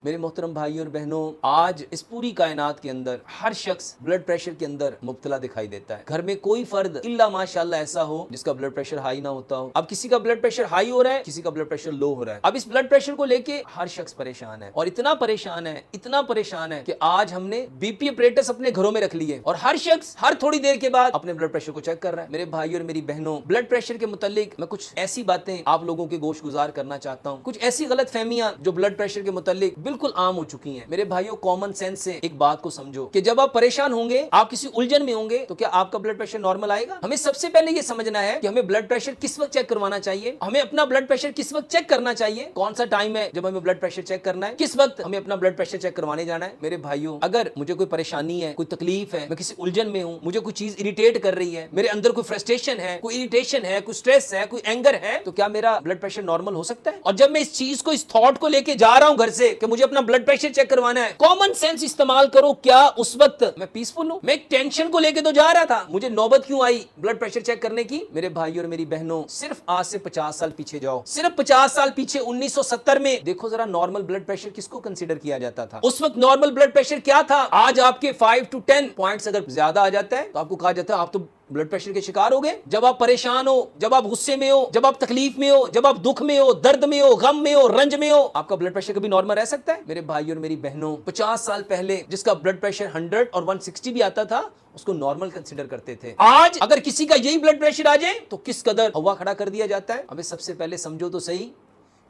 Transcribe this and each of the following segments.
मेरे मोहतरम भाइयों और बहनों, आज इस पूरी कायनात के अंदर हर शख्स ब्लड प्रेशर के अंदर मुब्तला दिखाई देता है। घर में कोई फर्द इल्ला माशाअल्लाह ऐसा हो जिसका ब्लड प्रेशर हाई ना होता हो। अब किसी का ब्लड प्रेशर हाई हो रहा है, किसी का ब्लड प्रेशर लो हो रहा है। अब इस ब्लड प्रेशर को लेके हर शख्स परेशान है और इतना परेशान है कि आज हमने बीपी अपरेटस अपने घरों में रख लिए और हर शख्स हर थोड़ी देर के बाद अपने ब्लड प्रेशर को चेक कर रहा है। मेरे भाइयों और मेरी बहनों, ब्लड प्रेशर के मुतालिक मैं कुछ ऐसी बातें आप लोगों के गोश गुजार करना चाहता हूँ। कुछ ऐसी गलत फहमियां जो ब्लड प्रेशर के मुतालिक बिल्कुल आम हो चुकी हैं। मेरे भाइयों, कॉमन सेंस से एक बात को समझो कि जब आप परेशान होंगे, आप किसी उलझन में होंगे, तो क्या आपका ब्लड प्रेशर नॉर्मल आएगा? हमें सबसे पहले ये समझना है कि हमें ब्लड प्रेशर किस वक्त चेक करवाना चाहिए, हमें अपना ब्लड प्रेशर किस वक्त चेक करना चाहिए, कौन सा टाइम है जब हमें ब्लड प्रेशर चेक करना है, किस वक्त हमें अपना ब्लड प्रेशर चेक करवाने जाना है। मेरे भाइयों, अगर मुझे कोई परेशानी है, कोई तकलीफ है, मैं किसी उलझन में हूं, मुझे कोई चीज इरिटेट कर रही है, मेरे अंदर कोई फ्रस्ट्रेशन है, कोई इरिटेशन है, कोई स्ट्रेस है, कोई एंगर है, तो क्या मेरा ब्लड प्रेशर नॉर्मल हो सकता है? और जब मैं इस चीज को, इस थॉट को लेके जा रहा हूं घर से कि मुझे अपना ब्लड प्रेशर चेक करवाना है, कॉमन सेंस इस्तेमाल करो। क्या उस वक्त मैं पीसफुल हूं? मैं एक टेंशन को लेके तो जा रहा था, मुझे नौबत क्यों आई ब्लड प्रेशर चेक करने की? मेरे भाइयों और मेरी बहनों, सिर्फ आज से 50 साल पीछे जाओ, सिर्फ 50 साल पीछे 1970 में देखो जरा, नॉर्मल ब्लड प्रेशर किसको कंसीडर किया जाता था? उस वक्त नॉर्मल ब्लड प्रेशर क्या था? आज आपके 5 to 10 पॉइंट्स अगर ज्यादा आ जाता है तो आपको कहा जाता है आप तो ब्लड प्रेशर के शिकार हो गए। जब आप परेशान हो, जब आप गुस्से में हो, जब आप तकलीफ में हो, जब आप दुख में हो, दर्द में हो, गम में हो, रंज में हो, आपका ब्लड प्रेशर कभी नॉर्मल रह सकता है? मेरे भाइयों और मेरी बहनों, 50 साल पहले जिसका ब्लड प्रेशर 100 और 160 भी आता था, उसको नॉर्मल कंसीडर करते थे। आज अगर किसी का यही ब्लड प्रेशर आ जाए तो किस कदर हवा खड़ा कर दिया जाता है। अबे सबसे पहले समझो तो सही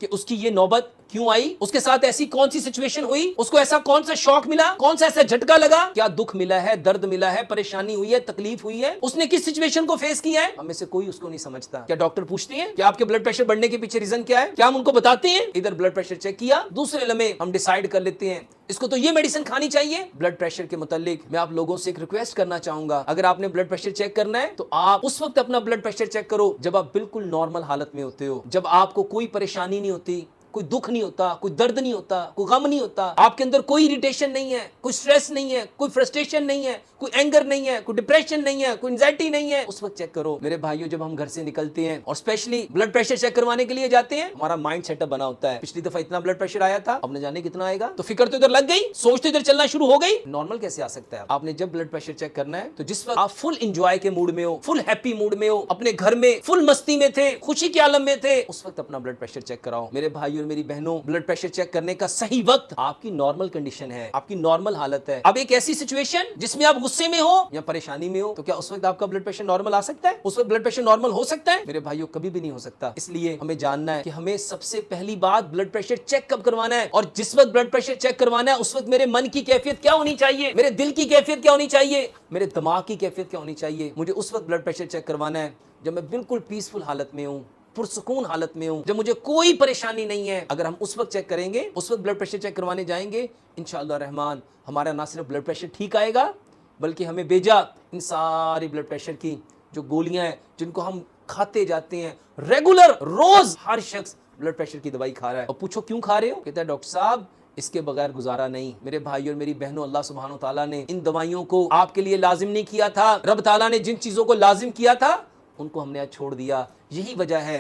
कि उसकी ये नौबत क्यों आई, उसके साथ ऐसी कौन सी सिचुएशन हुई, उसको ऐसा कौन सा शॉक मिला, कौन सा ऐसा झटका लगा, क्या दुख मिला है, दर्द मिला है, परेशानी हुई है, तकलीफ हुई है, उसने किस सिचुएशन को फेस किया है? हमें से कोई उसको नहीं समझता। क्या डॉक्टर पूछते हैं कि आपके ब्लड प्रेशर बढ़ने के पीछे रीजन क्या है? क्या हम उनको बताते हैं? इधर ब्लड प्रेशर चेक किया, दूसरे लम्हे हम डिसाइड कर लेते हैं इसको तो ये मेडिसिन खानी चाहिए। ब्लड प्रेशर के मुतालिक मैं आप लोगों से एक रिक्वेस्ट करना चाहूंगा, अगर आपने ब्लड प्रेशर चेक करना है तो आप उस वक्त अपना ब्लड प्रेशर चेक करो जब आप बिल्कुल नॉर्मल हालत में होते हो, जब आपको कोई परेशानी नहीं होती, कोई दुख नहीं होता, कोई दर्द नहीं होता, कोई गम नहीं होता, आपके अंदर कोई इरिटेशन नहीं है, कोई स्ट्रेस नहीं है, कोई फ्रस्ट्रेशन नहीं है, कोई एंगर नहीं है, कोई डिप्रेशन नहीं है, कोई एंजाइटी नहीं है, उस वक्त चेक करो। मेरे भाइयों, जब हम घर से निकलते हैं और स्पेशली ब्लड प्रेशर चेक करवाने के लिए जाते हैं, हमारा माइंड सेटअप बना होता है, पिछली दफा इतना ब्लड प्रेशर आया था, अब न जाने कितना आएगा, तो फिक्र तो इधर लग गई, सोच तो इधर चलना शुरू हो गई। नॉर्मल कैसे आ सकता है? आपने जब ब्लड प्रेशर चेक करना है तो जिस वक्त आप फुल एंजॉय के मूड में हो, फुल हैप्पी मूड में हो, अपने घर में फुल मस्ती में थे, खुशी के आलम में थे, उस वक्त अपना ब्लड प्रेशर चेक कराओ। मेरे भाइयों और मेरी बहनों, ब्लड प्रेशर चेक करने का सही वक्त आपकी नॉर्मल कंडीशन है, आपकी नॉर्मल हालत है। अब एक ऐसी सिचुएशन जिसमें आप गुस्से में हो या परेशानी में हो, तो क्या उस वक्त आपका ब्लड प्रेशर नॉर्मल आ सकता है? उस वक्त ब्लड प्रेशर नॉर्मल हो सकता है? मेरे भाइयों, कभी भी नहीं हो सकता। इसलिए हमें जानना है कि हमें सबसे पहली बात ब्लड प्रेशर चेक कब करवाना है, और जिस वक्त ब्लड प्रेशर चेक करवाना है उस वक्त मेरे मन की कैफियत क्या होनी चाहिए, मेरे दिल की कैफियत क्या होनी चाहिए, मेरे दिमाग की कैफियत क्या होनी चाहिए। मुझे उस वक्त ब्लड प्रेशर चेक करवाना है जब मैं बिल्कुल पीसफुल हालत में हूँ, पुरसुकून हालत में हूं, जब मुझे कोई परेशानी नहीं है। अगर हम उस वक्त चेक करेंगे, उस वक्त ब्लड प्रेशर चेक करवाने जाएंगे, इंशाअल्लाह रहमान हमारा ना सिर्फ ब्लड प्रेशर ठीक आएगा, बल्कि हमें बेजा इन सारी ब्लड प्रेशर की जो गोलियां हैं जिनको हम खाते जाते हैं रेगुलर, रोज हर शख्स ब्लड प्रेशर की दवाई खा रहा है, और पूछो क्यों खा रहे हो? कहता है डॉक्टर साहब इसके बगैर गुजारा नहीं। मेरे भाइयों और मेरी बहनों, अल्लाह सुब्हानो ताला ने इन दवाइयों को आपके लिए लाजिम नहीं किया था। रब ताला ने जिन चीजों को लाजिम किया था उनको हमने आज छोड़ दिया। यही वजह है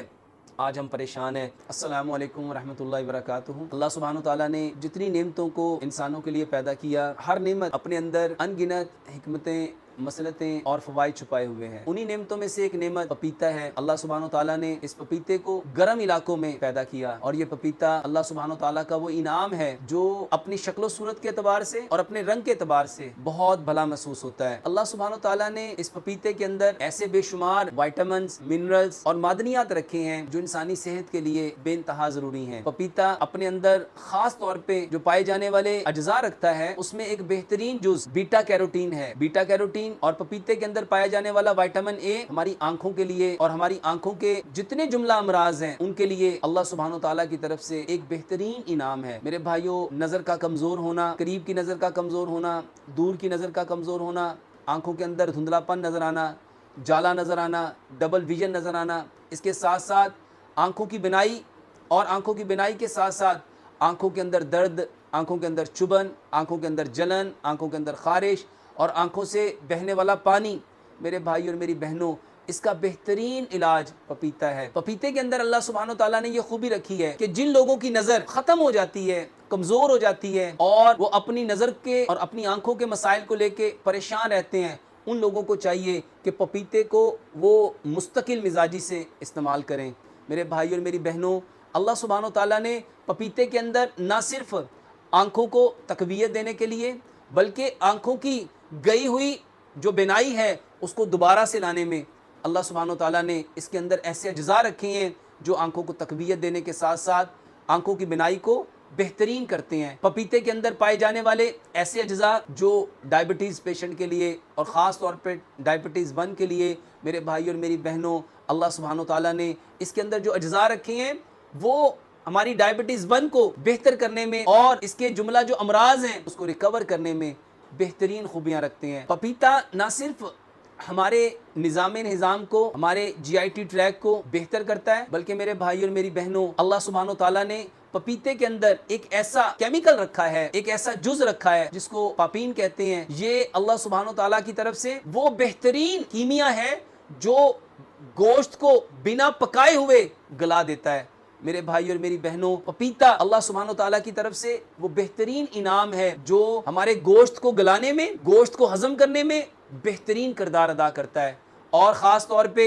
आज हम परेशान हैं। अस्सलामु अलैकुम रहमतुल्लाहि व बरकातुहू। अल्लाह सुब्हानो ताला ने जितनी नेमतों को इंसानों के लिए पैदा किया, हर नेमत अपने अंदर अनगिनत हिकमतें, मसलतें और फवाइद छुपाए हुए हैं। उन्हीं नेमतों में से एक नेमत पपीता है। अल्लाह सुब्हानो ताला ने इस पपीते को गर्म इलाकों में पैदा किया, और ये पपीता अल्लाह सुब्हानो ताला का वो इनाम है जो अपनी शक्लो सूरत के एतबार से और अपने रंग के एतबार से बहुत भला महसूस होता है। अल्लाह सुब्हानो ताला ने इस पपीते के अंदर ऐसे बेशुमार विटामिन्स, मिनरल्स और मादनियात रखे हैं जो इंसानी सेहत के लिए बेइंतहा जरूरी हैं। पपीता अपने अंदर खास तौर पे जो पाए जाने वाले अज्जा रखता है, उसमें एक बेहतरीन जुज बीटा कैरोटीन है। बीटा कैरोटीन और पपीते के अंदर पाया जाने वाला विटामिन ए हमारी आंखों के लिए और हमारी आंखों के जितने जुमला अमराज हैं उनके लिए अल्लाह सुब्हानो ताला की तरफ से एक बेहतरीन इनाम है। मेरे भाइयों, नजर का कमजोर होना, करीब की नजर का कमजोर होना, दूर की नजर का कमजोर होना, आंखों के अंदर धुंधलापन नजर आना, जाला नजर आना, डबल विजन नजर आना, इसके साथ साथ आंखों की बिनाई और आंखों की बिनाई के साथ साथ आंखों के अंदर दर्द, आंखों के अंदर चुभन, आंखों के अंदर जलन, आंखों के अंदर खारिश और आंखों से बहने वाला पानी। मेरे भाई और मेरी बहनों, इसका बेहतरीन इलाज पपीता है। पपीते के अंदर अल्लाह सुब्हानो ताला ने ये खूबी रखी है कि जिन लोगों की नज़र ख़त्म हो जाती है, कमज़ोर हो जाती है और वो अपनी नज़र के और अपनी आंखों के मसाइल को लेके परेशान रहते हैं, उन लोगों को चाहिए कि पपीते को वो मुस्तकिल मिजाजी से इस्तेमाल करें। मेरे भाई और मेरी बहनों, अल्लाह सुब्हानो ताला ने पपीते के अंदर ना सिर्फ आँखों को तक़वियत देने के लिए, बल्कि आँखों की गई हुई जो बिनाई है उसको दोबारा से लाने में अल्लाह सुब्हानो ताला ने इसके अंदर ऐसे अज्जा रखे हैं जो आंखों को तक़वियत देने के साथ साथ आंखों की बिनाई को बेहतरीन करते हैं। पपीते के अंदर पाए जाने वाले ऐसे अज्जा जो डायबिटीज़ पेशेंट के लिए और ख़ास तौर पे डायबिटीज़ 1 के लिए, मेरे भाई और मेरी बहनों, अल्लाह सुब्हानो ताला ने इसके अंदर जो अज्जा रखे हैं वो हमारी डायबिटीज़ 1 को बेहतर करने में और इसके जुमला जो अमराज हैं उसको रिकवर करने में बेहतरीन खूबियाँ रखते हैं। पपीता ना सिर्फ हमारे निज़ाम को, हमारे GIT ट्रैक को बेहतर करता है, बल्कि मेरे भाई और मेरी बहनों, अल्लाह सुब्हानो ताला ने पपीते के अंदर एक ऐसा केमिकल रखा है, एक ऐसा जुज रखा है जिसको पापीन कहते हैं। ये अल्लाह सुब्हानो ताला की तरफ से वो बेहतरीन कीमिया है जो गोश्त को बिना पकाए हुए गला देता है। मेरे भाई और मेरी बहनों, पपीता अल्लाह सुब्हानो ताला की तरफ से वो बेहतरीन इनाम है जो हमारे गोश्त को गलाने में, गोश्त को हजम करने में बेहतरीन किरदार अदा करता है। और ख़ास तौर पे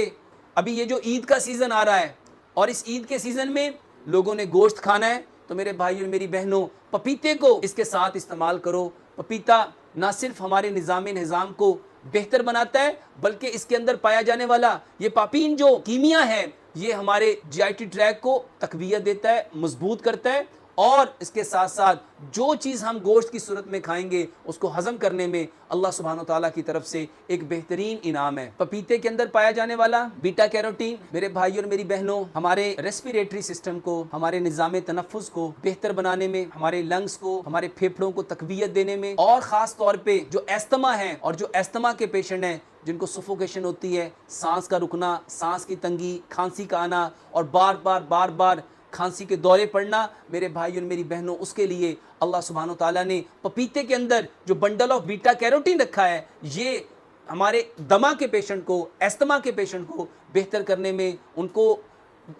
अभी ये जो ईद का सीज़न आ रहा है और इस ईद के सीज़न में लोगों ने गोश्त खाना है, तो मेरे भाई और मेरी बहनों, पपीते को इसके साथ इस्तेमाल करो। पपीता ना सिर्फ हमारे निज़ाम को बेहतर बनाता है, बल्कि इसके अंदर पाया जाने वाला ये पापीन जो कीमिया है ये हमारे GIT ट्रैक को तक़वियत देता है, मजबूत करता है और इसके साथ साथ जो चीज़ हम गोश्त की सूरत में खाएंगे उसको हज़म करने में अल्लाह सुब्हानो ताला की तरफ से एक बेहतरीन इनाम है। पपीते के अंदर पाया जाने वाला बीटा कैरोटीन, मेरे भाई और मेरी बहनों, हमारे रेस्पिरेटरी सिस्टम को, हमारे निज़ाम तनफ़ुस को बेहतर बनाने में, हमारे लंग्स को, हमारे फेफड़ों को तक़वियत देने में, और ख़ास तौर पर जो एस्थमा है और जो एस्थमा के पेशेंट हैं जिनको सफोकेशन होती है, सांस का रुकना, सांस की तंगी, खांसी का आना और बार बार खांसी के दौरे पड़ना, मेरे भाई और मेरी बहनों, उसके लिए अल्लाह सुब्हानो ताला ने पपीते के अंदर जो बंडल ऑफ बीटा कैरोटीन रखा है ये हमारे दमा के पेशेंट को, एस्थमा के पेशेंट को बेहतर करने में, उनको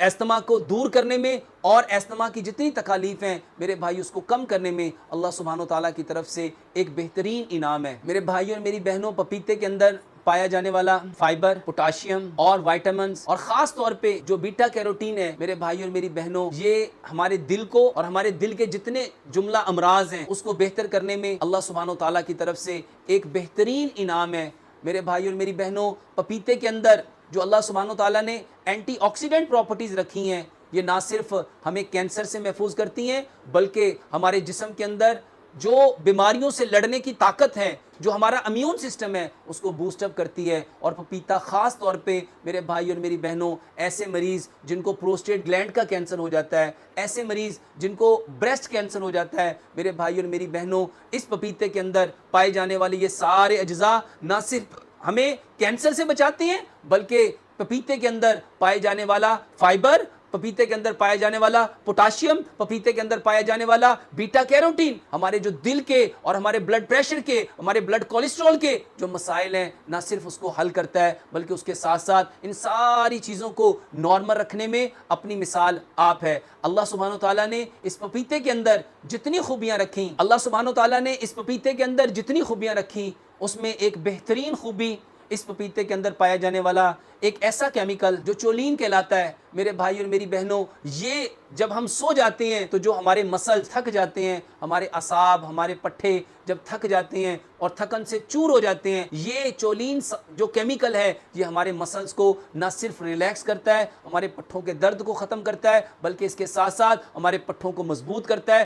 एस्थमा को दूर करने में और एस्थमा की जितनी तकालीफ हैं मेरे भाई उसको कम करने में अल्लाह सुब्हानो ताला की तरफ से एक बेहतरीन इनाम है। मेरे भाई और मेरी बहनों, पपीते के अंदर पाया जाने वाला फाइबर, पोटाशियम और विटामिन्स और ख़ास तौर पे जो बीटा कैरोटीन है, मेरे भाई और मेरी बहनों, ये हमारे दिल को और हमारे दिल के जितने जुमला अमराज हैं उसको बेहतर करने में अल्लाह सुब्हानो ताला की तरफ से एक बेहतरीन इनाम है। मेरे भाई और मेरी बहनों, पपीते के अंदर जो अल्लाह सुब्हानो ताला ने एंटीऑक्सीडेंट प्रॉपर्टीज़ रखी हैं, ये ना सिर्फ हमें कैंसर से महफूज करती हैं, बल्कि हमारे जिस्म के अंदर जो बीमारियों से लड़ने की ताकत है, जो हमारा इम्यून सिस्टम है, उसको बूस्टअप करती है। और पपीता ख़ास तौर पे मेरे भाई और मेरी बहनों, ऐसे मरीज़ जिनको प्रोस्टेट ग्लैंड का कैंसर हो जाता है, ऐसे मरीज़ जिनको ब्रेस्ट कैंसर हो जाता है, मेरे भाई और मेरी बहनों, इस पपीते के अंदर पाए जाने वाले ये सारे अज्जा ना सिर्फ हमें कैंसर से बचाते हैं, बल्कि पपीते के अंदर पाए जाने वाला फाइबर, पपीते के अंदर पाया जाने वाला पोटाशियम, पपीते के अंदर पाया जाने वाला बीटा कैरोटीन हमारे जो दिल के और हमारे ब्लड प्रेशर के, हमारे ब्लड कोलेस्ट्रॉल के जो मसाइल हैं, ना सिर्फ उसको हल करता है, बल्कि उसके साथ साथ इन सारी चीज़ों को नॉर्मल रखने में अपनी मिसाल आप है। अल्लाह सुब्हानो ताला ने इस पपीते के अंदर जितनी खूबियाँ रखी, अल्लाह सुब्हानो ताला ने इस पपीते के अंदर जितनी खूबियाँ रखी, उसमें एक बेहतरीन खूबी इस पपीते के अंदर पाया जाने वाला एक ऐसा केमिकल जो चोलीन कहलाता है। मेरे भाई और मेरी बहनों, ये जब हम सो जाते हैं तो जो हमारे मसल थक जाते हैं, हमारे असाब, हमारे पट्ठे जब थक जाते हैं और थकन से चूर हो जाते हैं, ये चोलीन जो केमिकल है ये हमारे मसल्स को ना सिर्फ रिलैक्स करता है, हमारे पट्ठों के दर्द को ख़त्म करता है, बल्कि इसके साथ साथ हमारे पट्ठों को मजबूत करता है।